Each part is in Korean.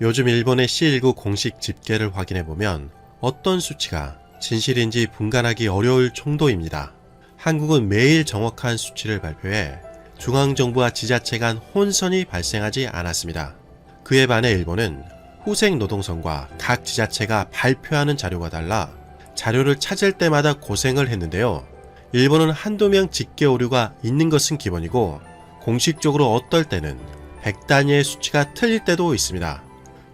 요즘 일본의 C19 공식 집계를 확인해보면 어떤 수치가 진실인지 분간하기 어려울 정도입니다. 한국은 매일 정확한 수치를 발표해 중앙정부와 지자체 간 혼선이 발생하지 않았습니다. 그에 반해 일본은 후생노동성과 각 지자체가 발표하는 자료가 달라 자료를 찾을 때마다 고생을 했는데요. 일본은 한두 명 집계 오류가 있는 것은 기본이고 공식적으로 어떨 때는 100단위의 수치가 틀릴 때도 있습니다.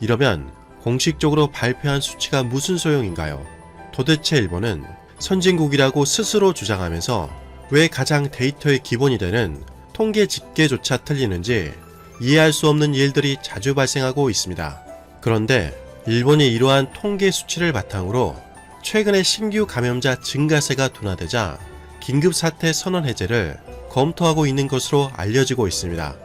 이러면 공식적으로 발표한 수치가 무슨 소용인가요? 도대체 일본은 선진국이라고 스스로 주장하면서 왜 가장 데이터의 기본이 되는 통계 집계조차 틀리는지 이해할 수 없는 일들이 자주 발생하고 있습니다. 그런데 일본이 이러한 통계 수치를 바탕으로 최근에 신규 감염자 증가세가 둔화되자 긴급사태 선언 해제를 검토하고 있는 것으로 알려지고 있습니다.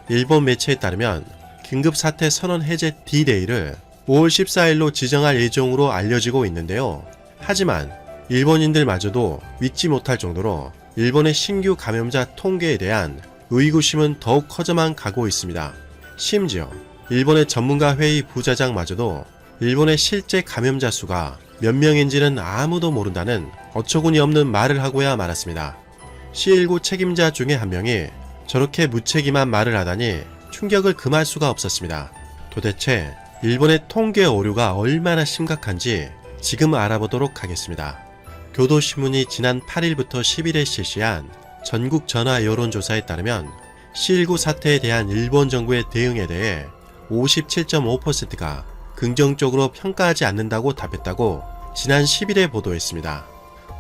일본 매체에 따르면 긴급사태 선언 해제 D-Day를 5월 14일로 지정할 예정으로 알려지고 있는데요. 하지만 일본인들마저도 믿지 못할 정도로 일본의 신규 감염자 통계에 대한 의구심은 더욱 커져만 가고 있습니다. 심지어 일본의 전문가 회의 부자장마저도 일본의 실제 감염자 수가 몇 명인지는 아무도 모른다는 어처구니 없는 말을 하고야 말았습니다. C19 책임자 중에 한 명이 저렇게 무책임한 말을 하다니 충격을 금할 수가 없었습니다. 도대체 일본의 통계 오류가 얼마나 심각한지 지금 알아보도록 하겠습니다. 교도신문이 지난 8일부터 10일에 실시한 전국 전화 여론조사에 따르면 C19 사태에 대한 일본 정부의 대응에 대해 57.5%가 긍정적으로 평가하지 않는다고 답했다고 지난 10일에 보도했습니다.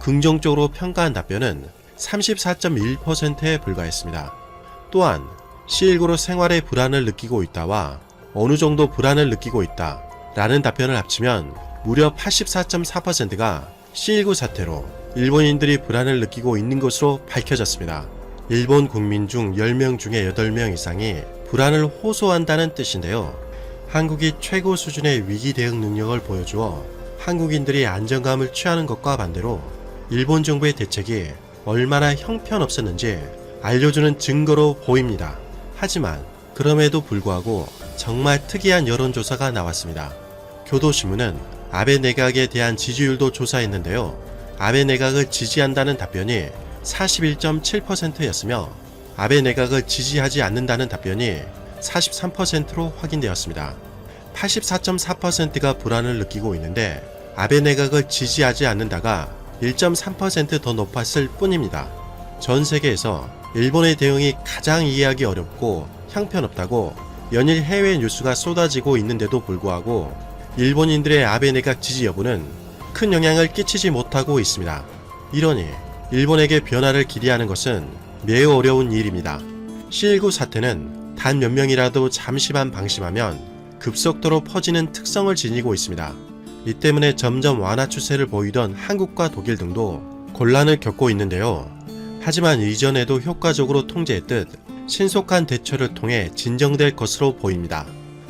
긍정적으로 평가한 답변은 34.1%에 불과했습니다. 또한 C19로 생활에 불안을 느끼고 있다와 어느 정도 불안을 느끼고 있다 라는 답변을 합치면 무려 84.4%가 C19 사태로 일본인들이 불안을 느끼고 있는 것으로 밝혀졌습니다. 일본 국민 중 10명 중에 8명 이상이 불안을 호소한다는 뜻인데요. 한국이 최고 수준의 위기 대응 능력을 보여주어 한국인들이 안정감을 취하는 것과 반대로 일본 정부의 대책이 얼마나 형편없었는지 알려주는 증거로 보입니다. 하지만 그럼에도 불구하고 정말 특이한 여론조사가 나왔습니다. 교도신문은 아베 내각에 대한 지지율도 조사했는데요. 아베 내각을 지지한다는 답변이 41.7%였으며 아베 내각을 지지하지 않는다는 답변이 43%로 확인되었습니다. 84.4%가 불안을 느끼고 있는데 아베 내각을 지지하지 않는다가 1.3% 더 높았을 뿐입니다. 전 세계에서 일본의 대응이 가장 이해하기 어렵고 형편없다고 연일 해외 뉴스가 쏟아지고 있는데도 불구하고 일본인들의 아베 내각 지지 여부는 큰 영향을 끼치지 못하고 있습니다. 이러니 일본에게 변화를 기대하는 것은 매우 어려운 일입니다. C19 사태는 단 몇 명이라도 잠시만 방심하면 급속도로 퍼지는 특성을 지니고 있습니다. 이 때문에 점점 완화 추세를 보이던 한국과 독일 등도 곤란을 겪고 있는데요. 하지만 이전에도 효과적으로 통제했듯 신속한 대처를 통해 진정될 것으로 보입니다.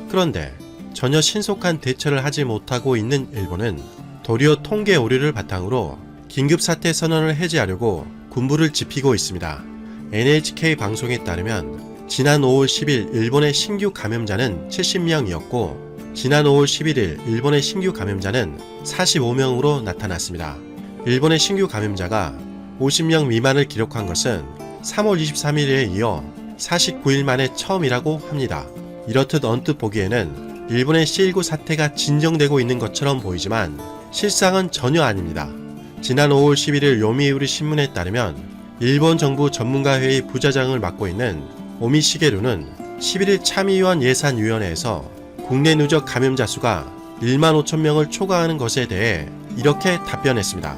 그런데 전혀 신속한 대처를 하지 못하고 있는 일본은 도리어 통계 오류를 바탕으로 긴급사태 선언을 해제하려고 군부를 지피고 있습니다. NHK 방송에 따르면 지난 5월 10일 일본의 신규 감염자는 70명이었고 지난 5월 11일 일본의 신규 감염자는 45명으로 나타났습니다. 일본의 신규 감염자가 50명 미만을 기록한 것은 3월 23일에 이어 49일 만에 처음이라고 합니다. 이렇듯 언뜻 보기에는 일본의 C19 사태가 진정되고 있는 것처럼 보이지만 실상은 전혀 아닙니다. 지난 5월 11일 요미우리 신문에 따르면 일본 정부 전문가회의 부자장을 맡고 있는 오미시게루는 11일 참의원 예산위원회에서 국내 누적 감염자 수가 1만 5천 명을 초과하는 것에 대해 이렇게 답변했습니다.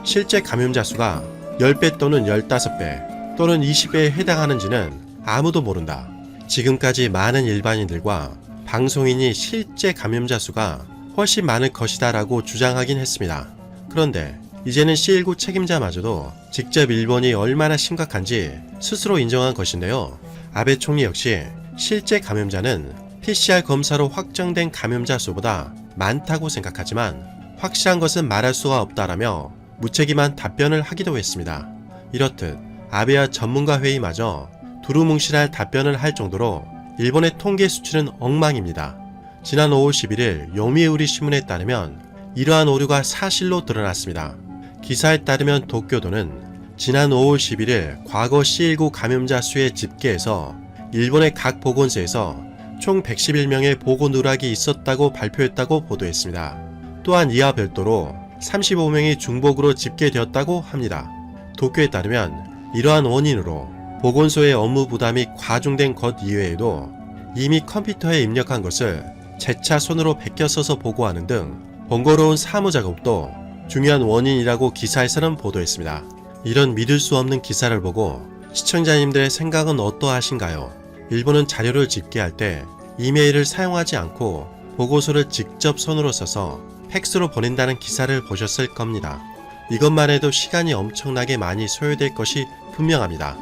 실제 감염자 수가 10배 또는 15배 또는 20배에 해당하는지는 아무도 모른다. 지금까지 많은 일반인들과 방송인이 실제 감염자 수가 훨씬 많을 것이다 라고 주장하긴 했습니다. 그런데 이제는 C19 책임자마저도 직접 일본이 얼마나 심각한지 스스로 인정한 것인데요. 아베 총리 역시 실제 감염자는 PCR 검사로 확정된 감염자 수보다 많다고 생각하지만 확실한 것은 말할 수가 없다라며 무책임한 답변을 하기도 했습니다. 이렇듯 아베와 전문가 회의마저 두루뭉실할 답변을 할 정도로 일본의 통계 수치는 엉망입니다. 지난 5월 11일 요미우리 신문에 따르면 이러한 오류가 사실로 드러났습니다. 기사에 따르면 도쿄도는 지난 5월 11일 과거 C19 감염자 수의 집계에서 일본의 각 보건소에서 총 111명의 보고 누락이 있었다고 발표했다고 보도했습니다. 또한 이와 별도로 35명이 중복으로 집계되었다고 합니다. 도쿄에 따르면 이러한 원인으로 보건소의 업무 부담이 과중된 것 이외에도 이미 컴퓨터에 입력한 것을 재차 손으로 베껴 써서 보고하는 등 번거로운 사무 작업도 중요한 원인이라고 기사에서는 보도했습니다. 이런 믿을 수 없는 기사를 보고 시청자님들의 생각은 어떠하신가요? 일본은 자료를 집계할 때 이메일을 사용하지 않고 보고서를 직접 손으로 써서 팩스로 보낸다는 기사를 보셨을 겁니다. 이것만 해도 시간이 엄청나게 많이 소요될 것이 분명합니다.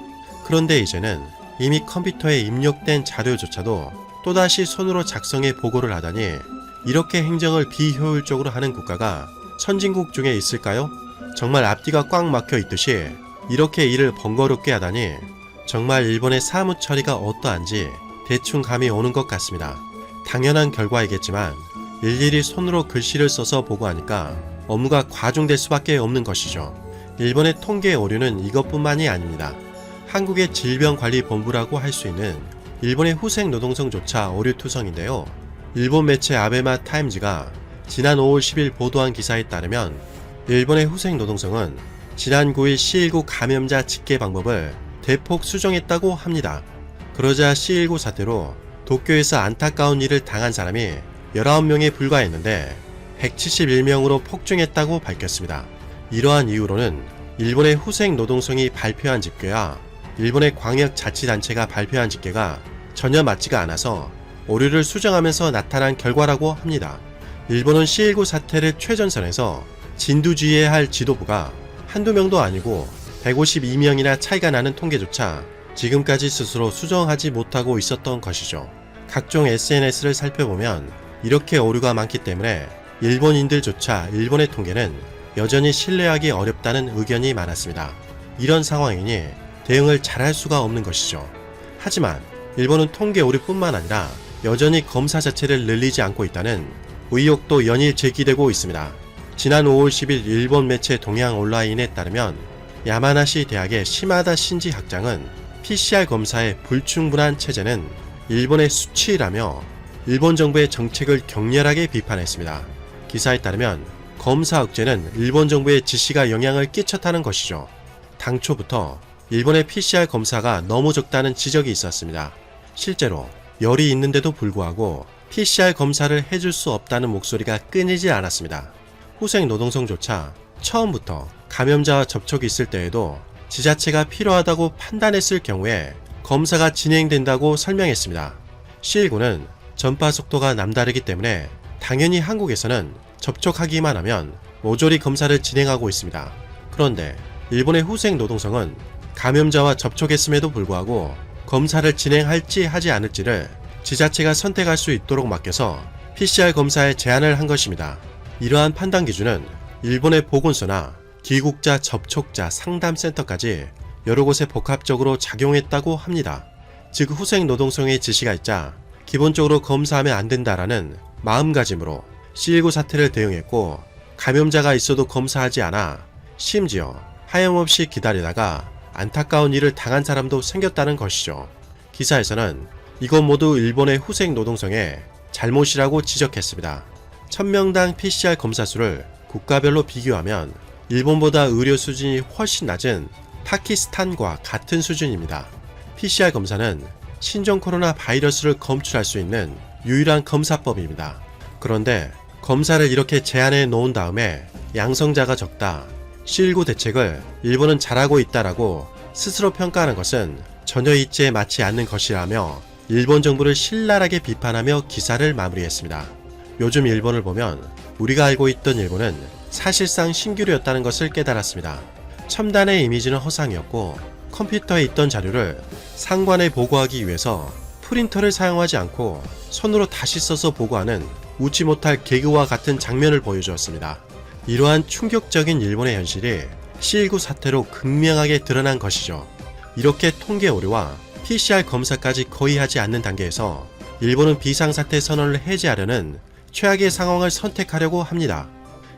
그런데 이제는 이미 컴퓨터에 입력된 자료조차도 또다시 손으로 작성해 보고를 하다니 이렇게 행정을 비효율적으로 하는 국가가 선진국 중에 있을까요? 정말 앞뒤가 꽉 막혀 있듯이 이렇게 일을 번거롭게 하다니 정말 일본의 사무 처리가 어떠한지 대충 감이 오는 것 같습니다. 당연한 결과이겠지만 일일이 손으로 글씨를 써서 보고하니까 업무가 과중될 수밖에 없는 것이죠. 일본의 통계 오류는 이것뿐만이 아닙니다. 한국의 질병관리본부라고 할 수 있는 일본의 후생노동성조차 오류투성인데요. 일본 매체 아베마 타임즈가 지난 5월 10일 보도한 기사에 따르면 일본의 후생노동성은 지난 9일 C19 감염자 집계 방법을 대폭 수정했다고 합니다. 그러자 C19 사태로 도쿄에서 안타까운 일을 당한 사람이 19명에 불과했는데 171명으로 폭증했다고 밝혔습니다. 이러한 이유로는 일본의 후생노동성이 발표한 집계와 일본의 광역자치단체가 발표한 집계가 전혀 맞지가 않아서 오류를 수정하면서 나타난 결과라고 합니다. 일본은 C19 사태를 최전선에서 진두지휘해야 할 지도부가 한두 명도 아니고 152명이나 차이가 나는 통계조차 지금까지 스스로 수정하지 못하고 있었던 것이죠. 각종 SNS를 살펴보면 이렇게 오류가 많기 때문에 일본인들조차 일본의 통계는 여전히 신뢰하기 어렵다는 의견이 많았습니다. 이런 상황이니 대응을 잘할 수가 없는 것이죠. 하지만 일본은 통계 오류뿐만 아니라 여전히 검사 자체를 늘리지 않고 있다는 의혹도 연일 제기되고 있습니다. 지난 5월 10일 일본 매체 동양 온라인에 따르면 야마나시 대학의 시마다 신지 학장은 PCR 검사의 불충분한 체제는 일본의 수치라며 일본 정부의 정책을 격렬하게 비판했습니다. 기사에 따르면 검사 억제는 일본 정부의 지시가 영향을 끼쳤다는 것이죠. 당초부터 일본의 PCR 검사가 너무 적다는 지적이 있었습니다. 실제로 열이 있는데도 불구하고 PCR 검사를 해줄 수 없다는 목소리가 끊이지 않았습니다. 후생노동성조차 처음부터 감염자와 접촉이 있을 때에도 지자체가 필요하다고 판단했을 경우에 검사가 진행된다고 설명했습니다. C19는 전파 속도가 남다르기 때문에 당연히 한국에서는 접촉하기만 하면 모조리 검사를 진행하고 있습니다. 그런데 일본의 후생노동성은 감염자와 접촉했음에도 불구하고 검사를 진행할지 하지 않을지를 지자체가 선택할 수 있도록 맡겨서 PCR 검사에 제한을 한 것입니다. 이러한 판단 기준은 일본의 보건소나 기국자 접촉자 상담센터까지 여러 곳에 복합적으로 작용했다고 합니다. 즉 후생노동성의 지시가 있자 기본적으로 검사하면 안 된다라는 마음가짐으로 C19 사태를 대응했고 감염자가 있어도 검사하지 않아 심지어 하염없이 기다리다가 안타까운 일을 당한 사람도 생겼다는 것이죠. 기사에서는 이것 모두 일본의 후생노동성의 잘못이라고 지적했습니다. 1000명당 PCR 검사 수를 국가별로 비교하면 일본보다 의료 수준이 훨씬 낮은 파키스탄과 같은 수준입니다. PCR 검사는 신종 코로나 바이러스를 검출할 수 있는 유일한 검사법입니다. 그런데 검사를 이렇게 제한해 놓은 다음에 양성자가 적다, C19 대책을 일본은 잘하고 있다라고 스스로 평가하는 것은 전혀 이치에 맞지 않는 것이라며 일본 정부를 신랄하게 비판하며 기사를 마무리했습니다. 요즘 일본을 보면 우리가 알고 있던 일본은 사실상 신기루였다는 것을 깨달았습니다. 첨단의 이미지는 허상이었고 컴퓨터에 있던 자료를 상관에 보고하기 위해서 프린터를 사용하지 않고 손으로 다시 써서 보고하는 웃지 못할 개그와 같은 장면을 보여주었습니다. 이러한 충격적인 일본의 현실이 C19 사태로 극명하게 드러난 것이죠. 이렇게 통계 오류와 PCR 검사까지 거의 하지 않는 단계에서 일본은 비상사태 선언을 해제하려는 최악의 상황을 선택하려고 합니다.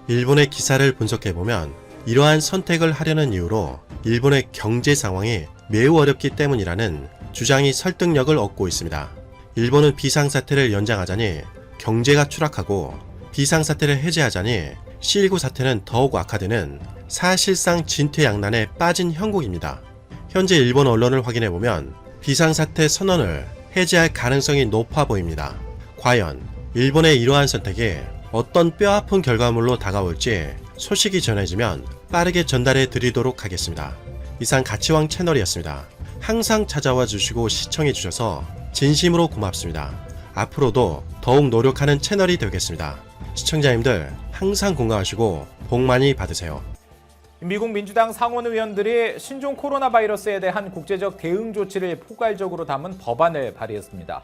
일본의 기사를 분석해보면 이러한 선택을 하려는 이유로 일본의 경제 상황이 매우 어렵기 때문이라는 주장이 설득력을 얻고 있습니다. 일본은 비상사태를 연장하자니 경제가 추락하고 비상사태를 해제하자니 C19 사태는 더욱 악화되는 사실상 진퇴양난에 빠진 형국입니다. 현재 일본 언론을 확인해보면 비상사태 선언을 해제할 가능성이 높아 보입니다. 과연 일본의 이러한 선택이 어떤 뼈아픈 결과물로 다가올지 소식이 전해지면 빠르게 전달해 드리도록 하겠습니다. 이상 가치왕 채널이었습니다. 항상 찾아와 주시고 시청해 주셔서 진심으로 고맙습니다. 앞으로도 더욱 노력하는 채널이 되겠습니다. 시청자님들 항상 건강하시고 복 많이 받으세요. 미국 민주당 상원 의원들이 신종 코로나 바이러스에 대한 국제적 대응 조치를 포괄적으로 담은 법안을 발의했습니다.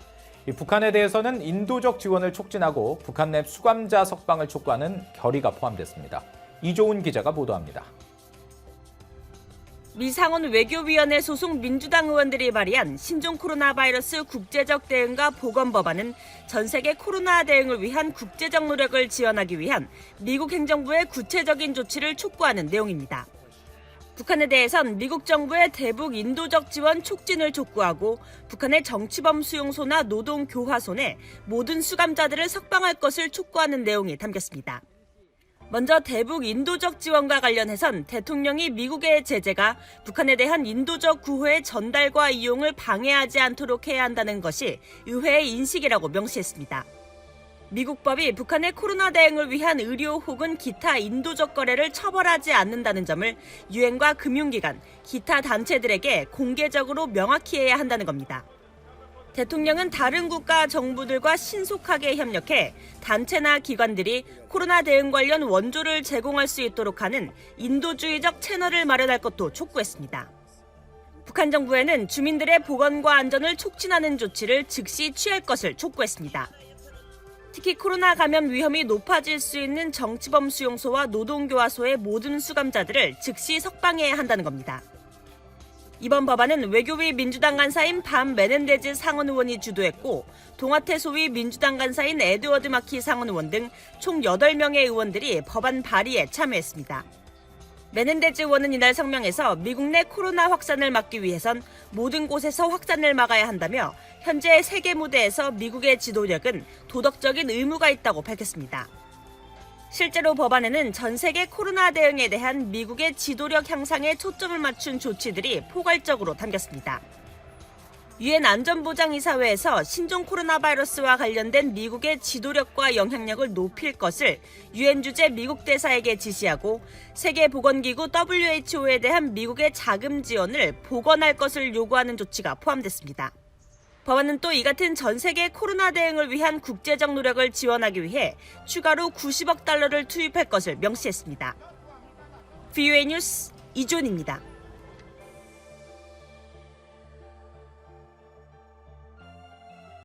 북한에 대해서는 인도적 지원을 촉진하고 북한 내 수감자 석방을 촉구하는 결의가 포함됐습니다. 이조은 기자가 보도합니다. 미 상원 외교위원회 소속 민주당 의원들이 발의한 신종 코로나 바이러스 국제적 대응과 보건 법안은 전 세계 코로나 대응을 위한 국제적 노력을 지원하기 위한 미국 행정부의 구체적인 조치를 촉구하는 내용입니다. 북한에 대해선 미국 정부의 대북 인도적 지원 촉진을 촉구하고 북한의 정치범 수용소나 노동 교화소 내 모든 수감자들을 석방할 것을 촉구하는 내용이 담겼습니다. 먼저 대북 인도적 지원과 관련해선 대통령이 미국의 제재가 북한에 대한 인도적 구호의 전달과 이용을 방해하지 않도록 해야 한다는 것이 의회의 인식이라고 명시했습니다. 미국 법이 북한의 코로나 대응을 위한 의료 혹은 기타 인도적 거래를 처벌하지 않는다는 점을 유엔과 금융기관, 기타 단체들에게 공개적으로 명확히 해야 한다는 겁니다. 대통령은 다른 국가 정부들과 신속하게 협력해 단체나 기관들이 코로나 대응 관련 원조를 제공할 수 있도록 하는 인도주의적 채널을 마련할 것도 촉구했습니다. 북한 정부에는 주민들의 보건과 안전을 촉진하는 조치를 즉시 취할 것을 촉구했습니다. 특히 코로나 감염 위험이 높아질 수 있는 정치범 수용소와 노동교화소의 모든 수감자들을 즉시 석방해야 한다는 겁니다. 이번 법안은 외교위 민주당 간사인 밤 메넨데즈 상원 의원이 주도했고 동아태 소위 민주당 간사인 에드워드 마키 상원 의원 등 총 8명의 의원들이 법안 발의에 참여했습니다. 메넨데즈 의원은 이날 성명에서 미국 내 코로나 확산을 막기 위해선 모든 곳에서 확산을 막아야 한다며 현재 세계 무대에서 미국의 지도력은 도덕적인 의무가 있다고 밝혔습니다. 실제로 법안에는 전 세계 코로나 대응에 대한 미국의 지도력 향상에 초점을 맞춘 조치들이 포괄적으로 담겼습니다. 유엔 안전보장이사회에서 신종 코로나 바이러스와 관련된 미국의 지도력과 영향력을 높일 것을 유엔 주재 미국 대사에게 지시하고 세계보건기구 WHO에 대한 미국의 자금 지원을 복원할 것을 요구하는 조치가 포함됐습니다. 법안은 또 이 같은 전 세계 코로나 대응을 위한 국제적 노력을 지원하기 위해 추가로 90억 달러를 투입할 것을 명시했습니다. VOA 뉴스 이존입니다.